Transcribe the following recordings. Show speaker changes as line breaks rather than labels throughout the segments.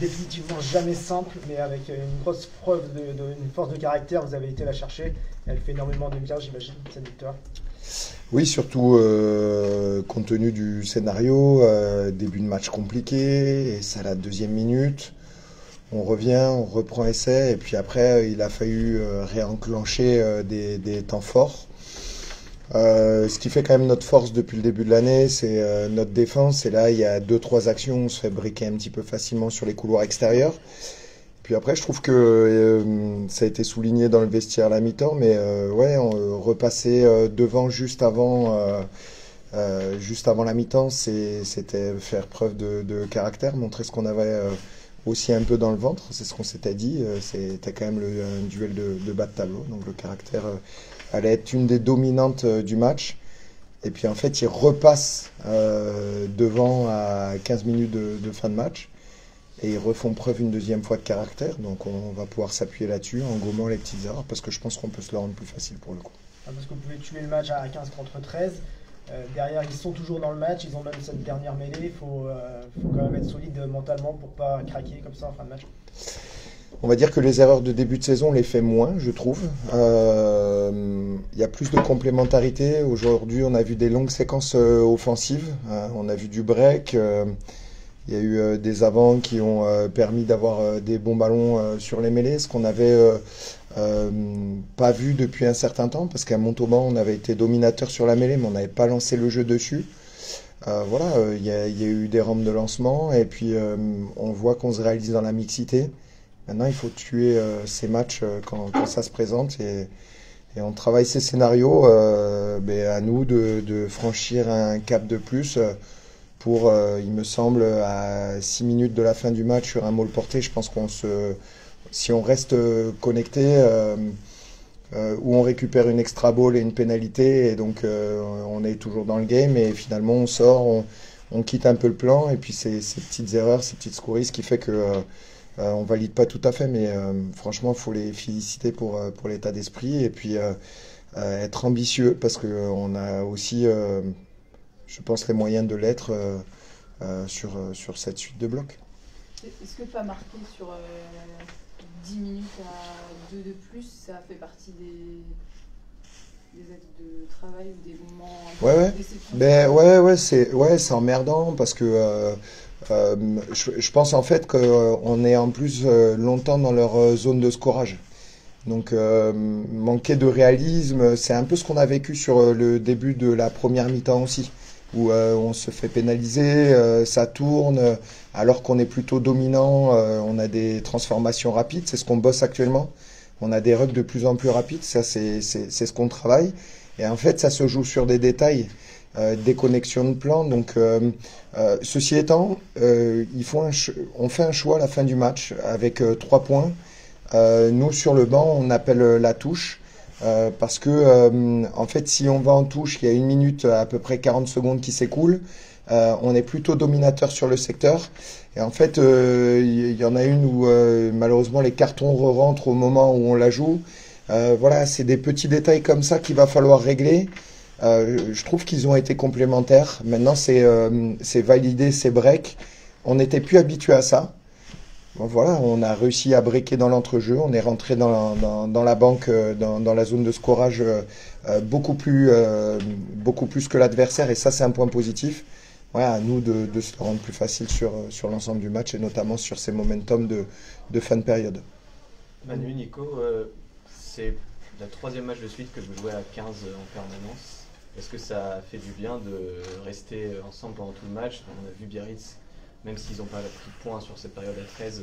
Définitivement jamais simple, mais avec une grosse preuve une force de caractère, vous avez été la chercher. Elle fait énormément de bien, j'imagine, cette victoire.
Oui, surtout compte tenu du scénario, début de match compliqué, et c'est à la deuxième minute. On revient, on reprend essai, et puis après, il a fallu réenclencher des temps forts. Ce qui fait quand même notre force depuis le début de l'année, c'est notre défense. Et là, il y a deux, trois actions, on se fait briquer un petit peu facilement sur les couloirs extérieurs. Puis après, je trouve que ça a été souligné dans le vestiaire à la mi-temps, mais ouais, repasser devant juste avant la mi-temps, c'était faire preuve de caractère, montrer ce qu'on avait aussi un peu dans le ventre. C'est ce qu'on s'était dit. C'était quand même un duel de bas de tableau, donc le caractère allait être une des dominantes du match. Et puis en fait, ils repassent devant à 15 minutes de fin de match. Et ils refont preuve une deuxième fois de caractère. Donc on va pouvoir s'appuyer là-dessus en gommant les petites erreurs. Parce que je pense qu'on peut se le rendre plus facile pour le coup.
Parce que vous pouvez tuer le match à 15 contre 13. Derrière, ils sont toujours dans le match. Ils ont même cette dernière mêlée. Il faut quand même être solide mentalement pour pas craquer comme ça en fin de match.
On va dire que les erreurs de début de saison, on les fait moins, je trouve. Il y a plus de complémentarité. Aujourd'hui, on a vu des longues séquences offensives. On a vu du break. Il y a eu des avants qui ont permis d'avoir des bons ballons sur les mêlées, ce qu'on n'avait pas vu depuis un certain temps, parce qu'à Montauban, on avait été dominateur sur la mêlée, mais on n'avait pas lancé le jeu dessus. Voilà, il y a eu des rampes de lancement, et puis on voit qu'on se réalise dans la mixité. Maintenant, il faut tuer ces matchs quand ça se présente, et on travaille ces scénarios. À nous de franchir un cap de plus. Pour, il me semble, à 6 minutes de la fin du match sur un mot porté, je pense si on reste connecté, où on récupère une extra ball et une pénalité, et donc on est toujours dans le game, et finalement on sort, on quitte un peu le plan, et puis ces petites erreurs, ces petites scories, ce qui fait que on valide pas tout à fait, mais franchement, il faut les féliciter pour l'état d'esprit, et puis être ambitieux, parce qu'on a aussi je pense, les moyens de l'être sur cette suite de blocs.
Est-ce que pas marquer sur 10 minutes à 2 de plus, ça fait partie des actes de travail ou des moments
ouais. C'est emmerdant parce que je pense en fait qu'on est en plus longtemps dans leur zone de scorage. Donc manquer de réalisme, c'est un peu ce qu'on a vécu sur le début de la première mi-temps aussi, où on se fait pénaliser, ça tourne, alors qu'on est plutôt dominant, on a des transformations rapides, c'est ce qu'on bosse actuellement. On a des rucks de plus en plus rapides, ça c'est ce qu'on travaille. Et en fait, ça se joue sur des détails, des connexions de plans. Donc, ceci étant, on fait un choix à la fin du match avec 3 points. Nous, sur le banc, on appelle la touche. Parce que en fait, si on va en touche, il y a 1 minute, à peu près 40 secondes qui s'écoulent. On est plutôt dominateur sur le secteur. Et en fait, il y en a une où malheureusement les cartons re-rentrent au moment où on la joue. Voilà, c'est des petits détails comme ça qu'il va falloir régler. Je trouve qu'ils ont été complémentaires. Maintenant, c'est valider ces breaks. On n'était plus habitué à ça. Bon, voilà, on a réussi à breaker dans l'entrejeu, on est rentré dans la banque, dans la zone de scorage beaucoup plus que l'adversaire, et ça c'est un point positif. Ouais, à nous de se le rendre plus facile sur l'ensemble du match, et notamment sur ces momentum de fin de période.
Manu, Nico, c'est le 3e match de suite que vous jouez à 15 en permanence. Est-ce que ça fait du bien de rester ensemble pendant tout le match? On a vu Biarritz, même s'ils n'ont pas pris point sur cette période à 13,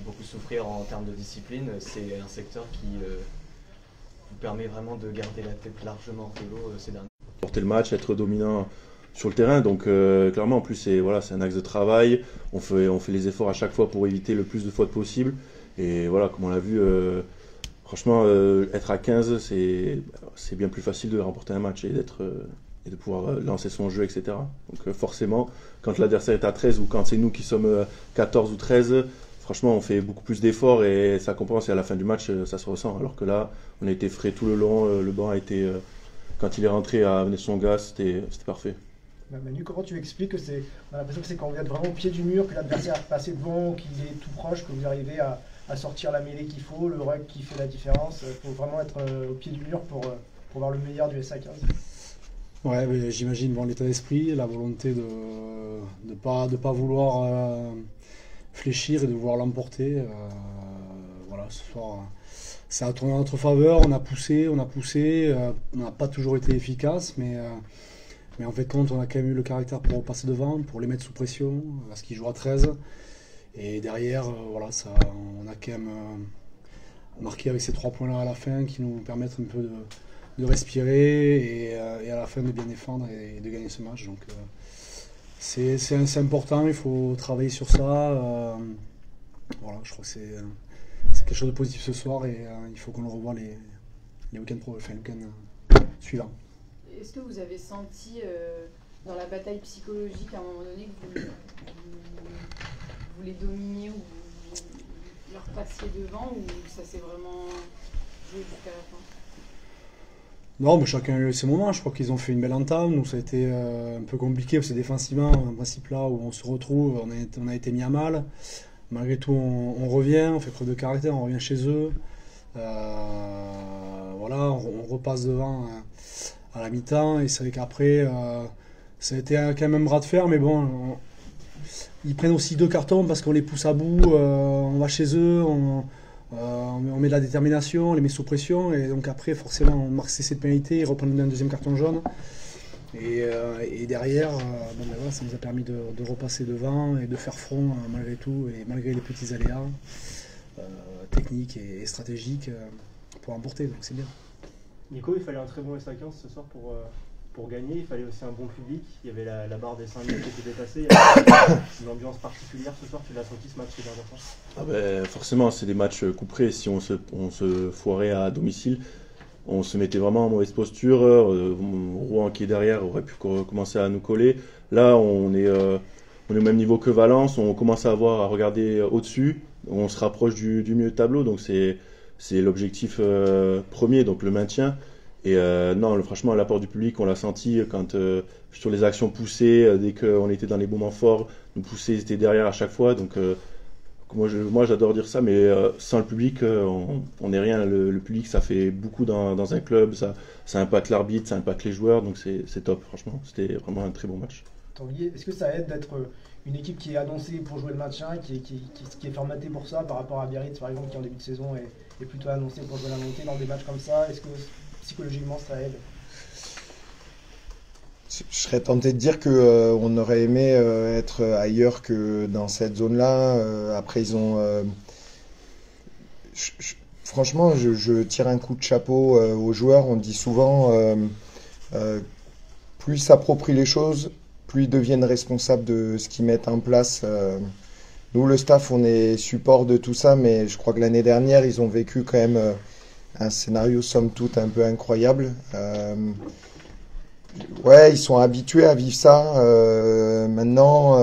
beaucoup souffrir en termes de discipline. C'est un secteur qui vous permet vraiment de garder la tête largement hors de l'eau ces derniers.
Porter le match, être dominant sur le terrain, donc clairement en plus c'est un axe de travail, on fait les efforts à chaque fois pour éviter le plus de fautes possible, et voilà, comme on l'a vu, franchement être à 15 c'est bien plus facile de remporter un match et de pouvoir lancer son jeu, etc. Donc forcément, quand l'adversaire est à 13 ou quand c'est nous qui sommes 14 ou 13, franchement on fait beaucoup plus d'efforts et ça compense, et à la fin du match ça se ressent, alors que là on a été frais tout le long, le banc a été, quand il est rentré à Venez son gars, c'était parfait.
Manu, comment tu expliques que on a l'impression que c'est quand vous êtes vraiment au pied du mur, que l'adversaire est passé devant, qu'il est tout proche, que vous arrivez à sortir la mêlée qu'il faut, le rug qui fait la différence. Il faut vraiment être au pied du mur pour voir le meilleur du SA15.
Ouais, mais j'imagine l'état d'esprit, la volonté de ne pas vouloir fléchir et de vouloir l'emporter. Voilà, ce soir, ça a tourné en notre faveur, on a poussé, on n'a pas toujours été efficace, mais en fait compte, on a quand même eu le caractère pour passer devant, pour les mettre sous pression, parce qu'ils jouent à 13. Et derrière, voilà, on a quand même marqué avec ces 3 points-là à la fin qui nous permettent un peu de respirer et à la fin de bien défendre et de gagner ce match. Donc c'est important, il faut travailler sur ça. Voilà, je crois que c'est quelque chose de positif ce soir et il faut qu'on le revoie les week-ends suivants.
Est-ce que vous avez senti dans la bataille psychologique à un moment donné que vous les dominiez ou vous leur passiez devant, ou ça s'est vraiment joué jusqu'à la fin?
Non, mais chacun a eu ses moments. Je crois qu'ils ont fait une belle entame. Nous, ça a été un peu compliqué parce que défensivement, en principe, là où on se retrouve, on a été mis à mal. Malgré tout, on revient, on fait preuve de caractère, on revient chez eux. Voilà, on repasse devant à la mi-temps. Et c'est vrai qu'après, ça a été quand même un bras de fer, mais bon, ils prennent aussi 2 cartons parce qu'on les pousse à bout. On va chez eux, on met de la détermination, on les met sous pression, et donc après, forcément, on marque cette pénalité, ils reprennent un 2e carton jaune. Et derrière, voilà, ça nous a permis de repasser devant et de faire front malgré tout, et malgré les petits aléas techniques et stratégiques pour emporter, donc c'est bien.
Nico, il fallait un très bon SA15 ce soir pour gagner, il fallait aussi un bon public, il y avait la barre des 5000 qui était dépassée, il y avait une ambiance particulière ce soir, tu l'as senti ce match ces dernières fois?
Forcément, c'est des matchs couperés, si on se foirait à domicile, on se mettait vraiment en mauvaise posture, Rouen qui est derrière aurait pu commencer à nous coller. Là, on est au même niveau que Valence, on commence à regarder au-dessus, on se rapproche du milieu de tableau, donc c'est l'objectif premier, donc le maintien. Et non, franchement, l'apport du public, on l'a senti quand sur les actions poussées, dès qu'on était dans les moments forts, nous pousser, ils étaient derrière à chaque fois. Donc moi j'adore dire ça, mais sans le public, on n'est rien. Le public, ça fait beaucoup dans un club, ça impacte l'arbitre, ça impacte les joueurs, donc c'est top, franchement. C'était vraiment un très bon match.
Tanguy, est-ce que ça aide d'être une équipe qui est annoncée pour jouer le maintien, qui est formatée pour ça, par rapport à Biarritz, par exemple, qui en début de saison est plutôt annoncée pour jouer la montée dans des matchs comme ça? Est-ce que psychologiquement ça aide?
Je serais tenté de dire qu'on aurait aimé être ailleurs que dans cette zone-là. Après, ils ont... franchement, je tire un coup de chapeau aux joueurs. On dit souvent, plus ils s'approprient les choses, plus ils deviennent responsables de ce qu'ils mettent en place. Nous, le staff, on est support de tout ça, mais je crois que l'année dernière, ils ont vécu quand même un scénario, somme toute, un peu incroyable. Ouais, ils sont habitués à vivre ça. Maintenant,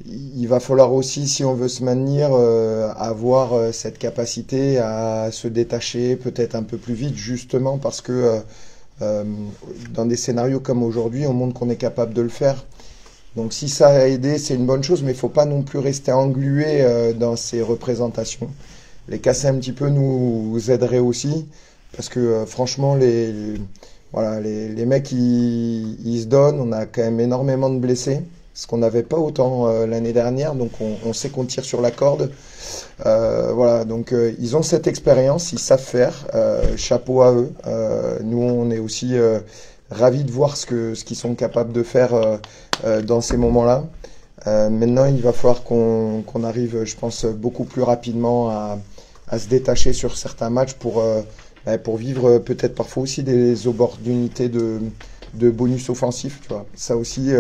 il va falloir aussi, si on veut se maintenir, avoir cette capacité à se détacher peut-être un peu plus vite, justement parce que dans des scénarios comme aujourd'hui, on montre qu'on est capable de le faire. Donc si ça a aidé, c'est une bonne chose, mais il ne faut pas non plus rester englué dans ces représentations. Les casser un petit peu nous aiderait aussi, parce que franchement, voilà, les mecs, ils se donnent. On a quand même énormément de blessés, ce qu'on n'avait pas autant l'année dernière, donc on sait qu'on tire sur la corde. Voilà, donc ils ont cette expérience, ils savent faire, chapeau à eux. Nous, on est aussi ravis de voir ce qu'ils sont capables de faire dans ces moments-là. Maintenant, il va falloir qu'on arrive, je pense, beaucoup plus rapidement à se détacher sur certains matchs pour vivre peut-être parfois aussi des opportunités de bonus offensifs. Tu vois. Ça aussi,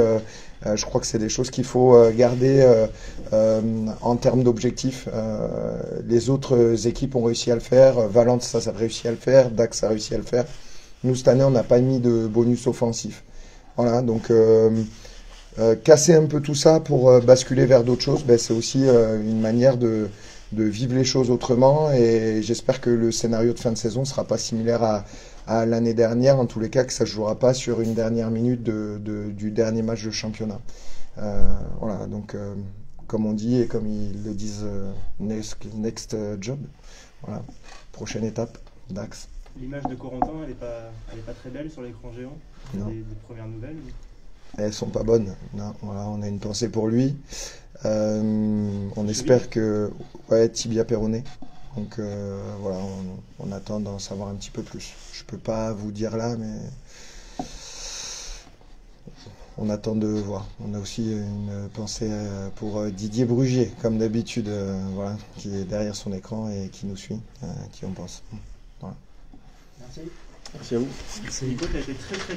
je crois que c'est des choses qu'il faut garder en termes d'objectifs. Les autres équipes ont réussi à le faire. Valence, ça a réussi à le faire. Dax a réussi à le faire. Nous, cette année, on n'a pas mis de bonus offensif. Voilà, donc casser un peu tout ça pour basculer vers d'autres choses, c'est aussi une manière de vivre les choses autrement, et j'espère que le scénario de fin de saison ne sera pas similaire à l'année dernière, en tous les cas, que ça ne jouera pas sur une dernière minute du dernier match de championnat. Voilà, donc comme on dit et comme ils le disent, next job. Voilà, prochaine étape, Dax.
L'image de Corentin, elle est pas très belle sur l'écran géant. Des premières nouvelles.
Elles sont pas bonnes. Non, voilà, on a une pensée pour lui. On espère que tibia péroné. Donc voilà, on attend d'en savoir un petit peu plus. Je peux pas vous dire là, mais on attend de voir. On a aussi une pensée pour Didier Brugier, comme d'habitude, voilà, qui est derrière son écran et qui nous suit, qui on pense. Voilà.
Merci.
Merci à vous.
Nico, tu as été très